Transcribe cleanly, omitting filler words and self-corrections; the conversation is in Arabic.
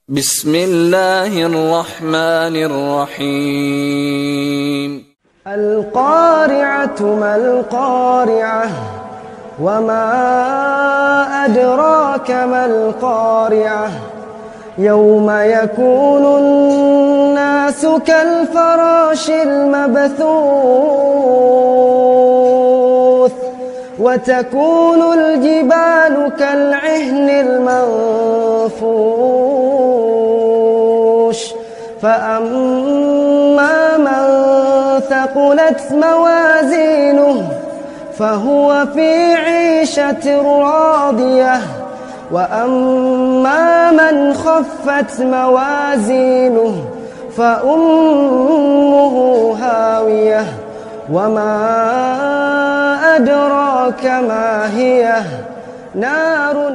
بسم الله الرحمن الرحيم القارعة ما القارعة وما أدراك ما القارعة يوم يكون الناس كالفراش المبثوث وتكون الجبال كالعهن المنفوش فأما من ثقلت موازينه فهو في عيشة راضية وأما من خفت موازينه فأمه هاوية وما أدراك ما هي نار